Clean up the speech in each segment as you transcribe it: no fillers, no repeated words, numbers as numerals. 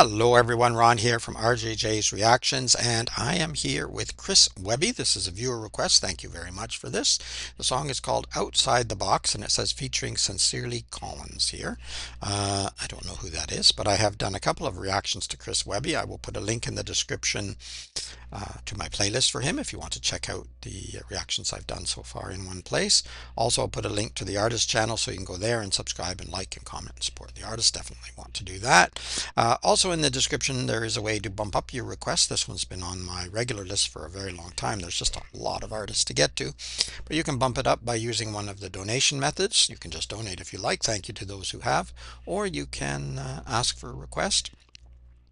Hello everyone, Ron here from RJJ's Reactions, and I am here with Chris Webby. This is a viewer request. Thank you very much for this. The song is called Outside the Box, and it says featuring Sincerely Collins here. I don't know who that is, but I have done a couple of reactions to Chris Webby. I will put a link in the description to my playlist for him if you want to check out the reactions I've done so far in one place. Also, I'll put a link to the artist channel so you can go there and subscribe and like and comment and support the artist. Definitely want to do that. Also in the description there is a way to bump up your request. This one's been on my regular list for a very long time. There's just a lot of artists to get to, but you can bump it up by using one of the donation methods. You can just donate if you like. Thank you to those who have, or you can ask for a request.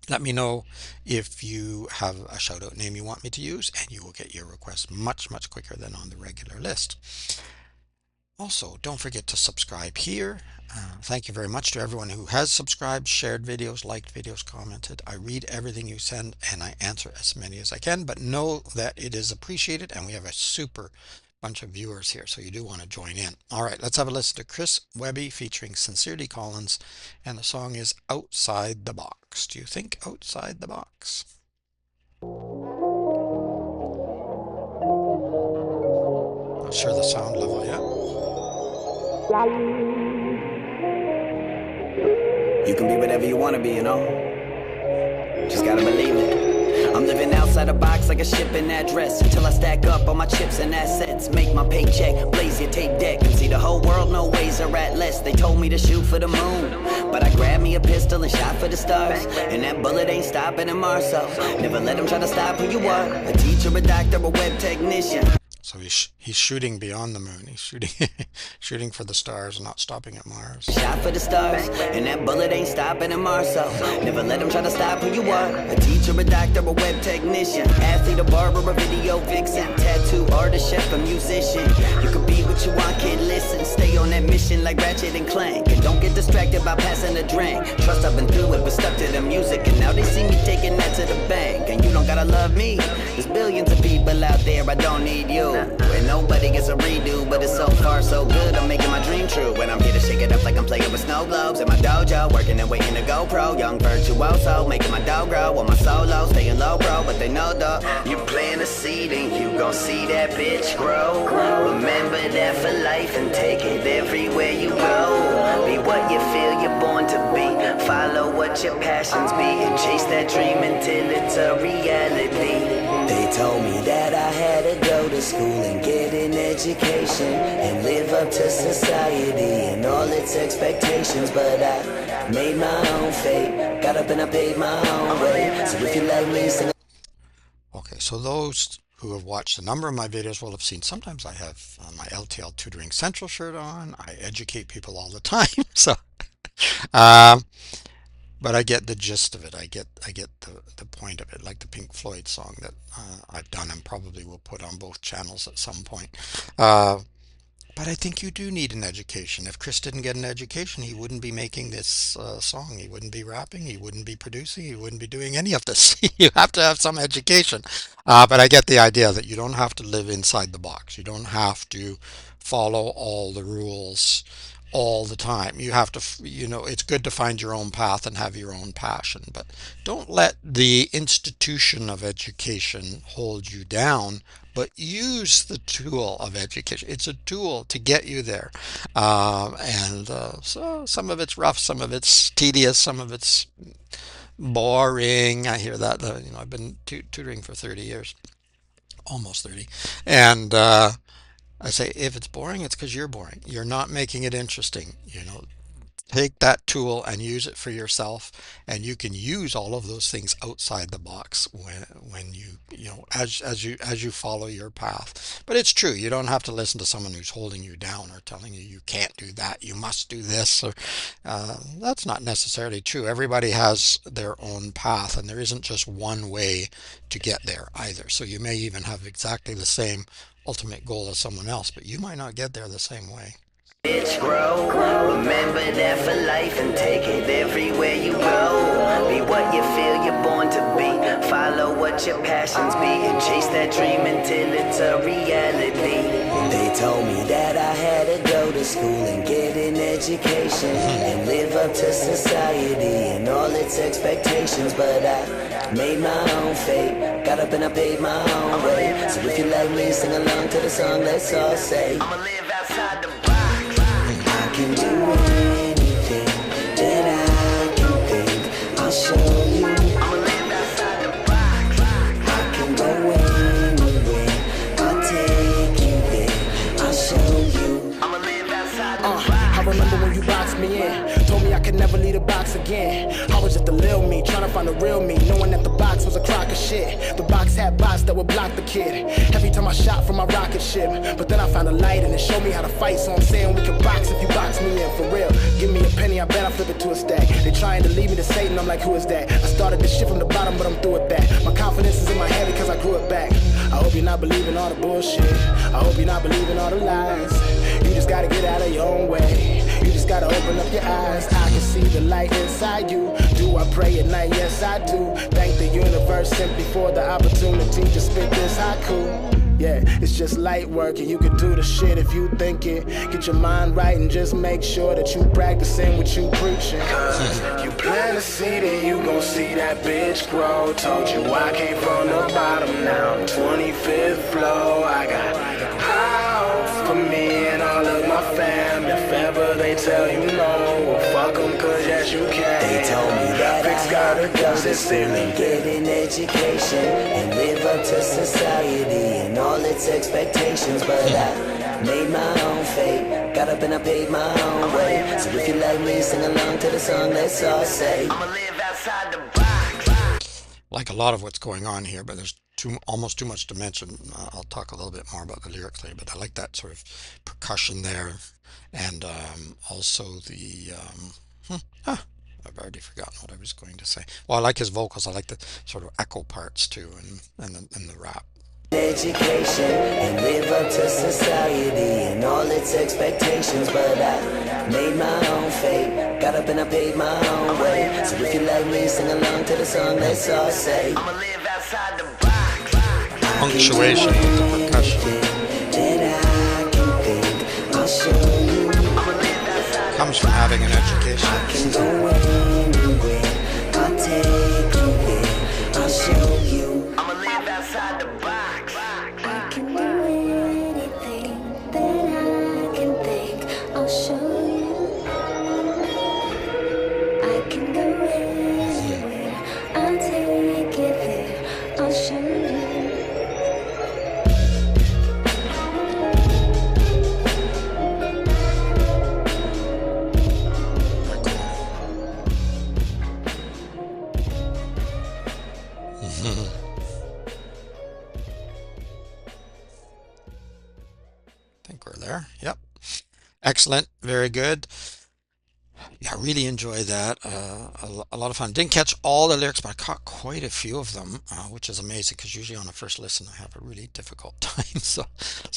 Let me know if you have a shout out name you want me to use, and you will get your request much quicker than on the regular list. Also, don't forget to subscribe here. Thank you very much to everyone who has subscribed, shared videos, liked videos, commented. I read everything you send and I answer as many as I can, but know that it is appreciated, and we have a super bunch of viewers here, so you do want to join in. All right, let's have a listen to Chris Webby featuring Sincerely Collins, and the song is Outside the Box. Do you think outside the box? Not sure the sound level yet. You can be whatever you want to be, you know? Just gotta believe it. I'm living outside the box like a shipping address, until I stack up all my chips and assets, make my paycheck, blaze your tape deck, and see the whole world. No ways are at less. They told me to shoot for the moon, but I grabbed me a pistol and shot for the stars, and that bullet ain't stopping in Marso. Never let them try to stop who you are. A teacher, a doctor, a web technician. So he's shooting beyond the moon. He's shooting shooting for the stars, not stopping at Mars. Shot for the stars, and that bullet ain't stopping in Marso. Never let them try to stop who you are. A teacher, a doctor, a web technician, athlete, a barber, a video vixen, tattoo artist, chef, a musician. You could be what you want, kid, listen. Stay on that mission like Ratchet and Clank, and don't get distracted by passing a drink. Trust I've been through it, but stuck to the music, and now they see me taking that to the bank. And you don't gotta love me. There's billions of people out there, I don't need you. And nobody gets a redo, but it's so far so good, I'm making my dream true. When I'm here to shake it up like I'm playing with snow globes in my dojo, working and waiting to go pro. Young virtuoso, making my dough grow on my solo, staying low bro, but they know though. You plant a seed and you gon' see that bitch grow. Remember that for life and take it everywhere you go. Be what you feel you're born to be, follow what your passions be, and chase that dream until it's a reality. They told me that I had to go to school and get an education and live up to society and all its expectations, but I made my own fate, got up and I paid my own way. So if you like me, sing. Okay, so those who have watched a number of my videos will have seen sometimes I have my L.T.L Tutoring Central shirt on. I educate people all the time, so but I get the gist of it. I get the point of it, like the Pink Floyd song that I've done and probably will put on both channels at some point. But I think you do need an education. If Chris didn't get an education, he wouldn't be making this song. He wouldn't be rapping. He wouldn't be producing. He wouldn't be doing any of this. You have to have some education. But I get the idea that you don't have to live inside the box. You don't have to follow all the rules all the time. You have to, it's good to find your own path and have your own passion, but don't let the institution of education hold you down, but use the tool of education. It's a tool to get you there. So some of it's rough, some of it's tedious, some of it's boring. I hear that, I've been tutoring for 30 years, almost 30. And, I say, if it's boring, it's because you're boring. You're not making it interesting. Take that tool and use it for yourself, and you can use all of those things outside the box when as you follow your path. But it's true, you don't have to listen to someone who's holding you down or telling you you can't do that, you must do this, or that's not necessarily true. Everybody has their own path, and there isn't just one way to get there either. So you may even have exactly the same ultimate goal as someone else, but you might not get there the same way. Bitch grow, remember that for life and take it everywhere you go. Be what you feel you're born to be, follow know what your passions be and chase that dream until it's a reality. They told me that I had to go to school and get an education and live up to society and all its expectations, but I made my own fate, got up and I paid my own way. So if you like me, sing along to the song, let's all say I'ma live outside the box. I can do anything that I can think. I'll show you. I'ma live outside the box. I can go anywhere. I'll take you there. I'll show you. I'ma live outside the box. I remember when you boxed me in, told me I could never leave the box again. I was just a lil me, trying to find the real me, knowing that the box was a crock of shit. The box had bots that would block the kid every time I shot from my rocket ship. But then I found a light and it showed me how to fight, so I'm saying we can box if you box me in, for real. Give me a penny, I bet I flip it to a stack. They trying to lead me to Satan, I'm like, who is that? I started this shit from the bottom, but I'm through with that. My confidence is in my head because I grew it back. I hope you're not believing all the bullshit. I hope you're not believing all the lies. You just gotta get out of your own way. You just gotta open up your eyes. I can see the light inside you. Do I pray at night? Yes, I do. Thank the universe simply for the opportunity to spit this haiku. Yeah, it's just light work and you can do the shit if you think it. Get your mind right and just make sure that you practicing what you preaching. Cause you plant a seed and you gon' see that bitch grow. Told you I came from the bottom, now I'm 25th floor. I got house for me and all of my fam. If ever they tell you no, well fuck them, cause yes you can. They told me that I had to go to school and get an education and live up to society and all its expectations, but I made my own fate, got up and I paid my own way. So if you like me, sing along to the song, let's all say I'ma live outside the box. Like a lot of what's going on here, but there's almost too much to mention. I'll talk a little bit more about the lyrics later, but I like that sort of percussion there, and also the I've already forgotten what I was going to say. Well, I like his vocals. I like the sort of echo parts too, and the rap. Education and live up to society and all its expectations, but I made my own fate, got up and I paid my own way. So if you like me, sing along to the song, let's all say I'ma live outside the box. Punctuation with the percussion That I can think, I'll show you. I'ma live outside the comes from having an I can education. go anywhere, I'll take you there, I'll show you. I'ma live outside the box. I can do anything that I can think. I'll show you. I can go anywhere. I'll take it there. I'll show you. I think we're there. Yep. Excellent. Very good. Yeah, I really enjoyed that. A lot of fun. Didn't catch all the lyrics, but I caught quite a few of them, which is amazing because usually on a first listen I have a really difficult time. So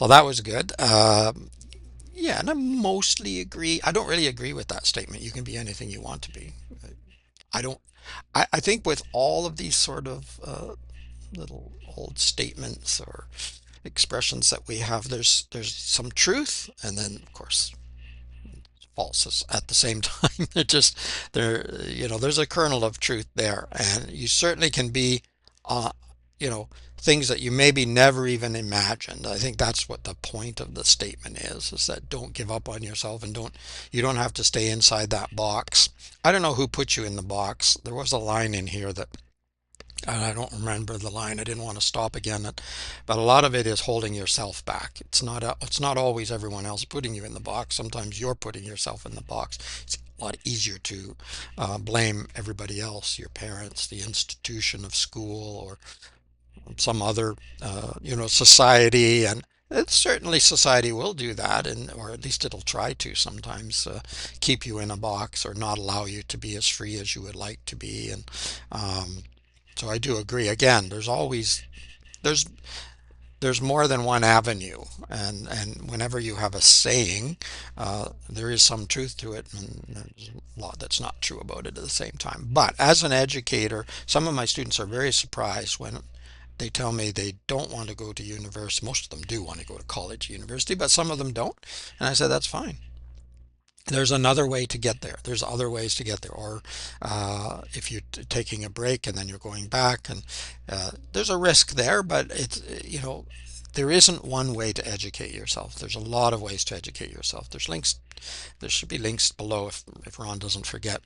that was good. Yeah, and I mostly agree. I don't really agree with that statement. You can be anything you want to be. I don't. I think with all of these sort of little old statements or expressions that we have, there's some truth, and then of course false at the same time. They're just there, there's a kernel of truth there, and you certainly can be, uh, you know, things that you maybe never even imagined. I think that's what the point of the statement is that don't give up on yourself, and you don't have to stay inside that box. I don't know who put you in the box. There was a line in here that, and I don't remember the line. I didn't want to stop again. But a lot of it is holding yourself back. It's not always everyone else putting you in the box. Sometimes you're putting yourself in the box. It's a lot easier to blame everybody else, your parents, the institution of school, or some other, society. And certainly society will do that, or at least it'll try to sometimes keep you in a box or not allow you to be as free as you would like to be. And so I do agree. Again, there's there's more than one avenue, and whenever you have a saying, there is some truth to it, and there's a lot that's not true about it at the same time. But as an educator, some of my students are very surprised when they tell me they don't want to go to university. Most of them do want to go to college, university, but some of them don't. And I said, that's fine. There's another way to get there. There's other ways to get there. Or if you're taking a break and then you're going back, and there's a risk there, but it's, there isn't one way to educate yourself. There's a lot of ways to educate yourself. There's links. There should be links below if Ron doesn't forget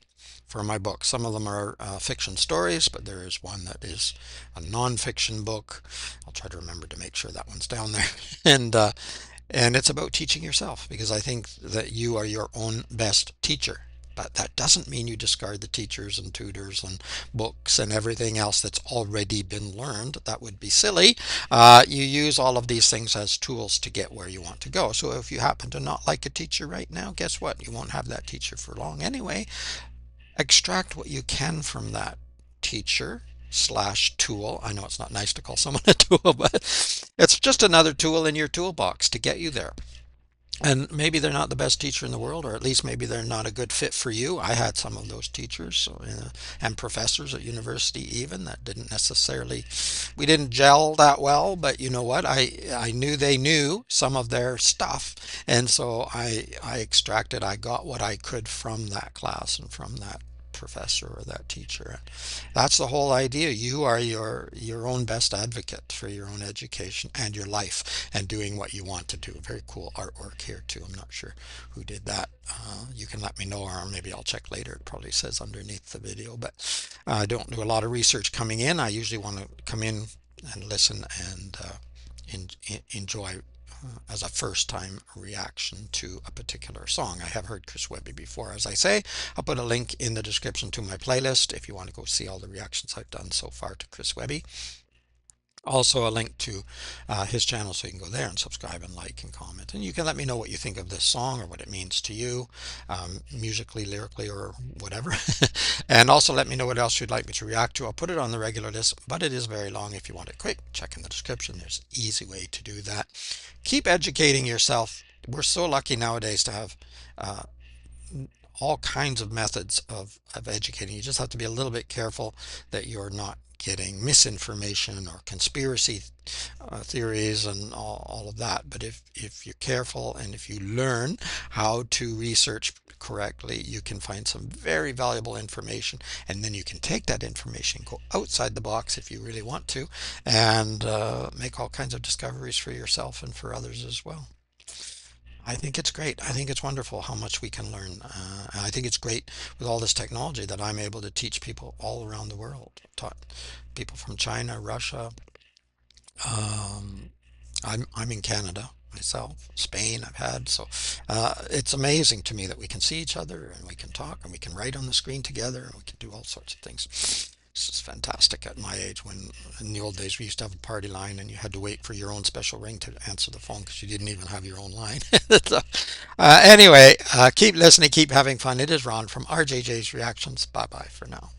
for my book. Some of them are fiction stories, but there is one that is a non-fiction book. I'll try to remember to make sure that one's down there. And it's about teaching yourself, because I think that you are your own best teacher. But that doesn't mean you discard the teachers and tutors and books and everything else that's already been learned. That would be silly. You use all of these things as tools to get where you want to go. So if you happen to not like a teacher right now, guess what? You won't have that teacher for long anyway. Extract what you can from that teacher slash tool. I know it's not nice to call someone a tool, but it's just another tool in your toolbox to get you there. And maybe they're not the best teacher in the world, or at least maybe they're not a good fit for you. I had some of those teachers, so, and professors at university even, that didn't necessarily, we didn't gel that well, but you know what? I knew they knew some of their stuff. And so I extracted, I got what I could from that class and from that professor or that teacher. That's the whole idea. You are your own best advocate for your own education and your life and doing what you want to do. Very cool artwork here too. I'm not sure who did that. You can let me know, or maybe I'll check later. It probably says underneath the video, but I don't do a lot of research coming in. I usually want to come in and listen and enjoy as a first time reaction to a particular song. I have heard Chris Webby before, as I say. I'll put a link in the description to my playlist if you want to go see all the reactions I've done so far to Chris Webby. Also a link to his channel, so you can go there and subscribe and like and comment, and you can let me know what you think of this song or what it means to you, musically, lyrically, or whatever. And also let me know what else you'd like me to react to. I'll put it on the regular list, but it is very long. If you want it quick, check in the description. There's an easy way to do that. Keep educating yourself. We're so lucky nowadays to have all kinds of methods of educating. You just have to be a little bit careful that you're not getting misinformation or conspiracy theories and all of that. But if you're careful and if you learn how to research correctly, you can find some very valuable information, and then you can take that information, go outside the box if you really want to, and make all kinds of discoveries for yourself and for others as well. I think it's great. I think it's wonderful how much we can learn. And I think it's great with all this technology that I'm able to teach people all around the world. Taught people from China, Russia. Um, I'm in Canada myself, Spain I've had. So it's amazing to me that we can see each other and we can talk and we can write on the screen together and we can do all sorts of things. This is fantastic at my age, when in the old days we used to have a party line and you had to wait for your own special ring to answer the phone because you didn't even have your own line. So, anyway, keep listening, keep having fun. It is Ron from RJJ's Reactions. Bye bye for now.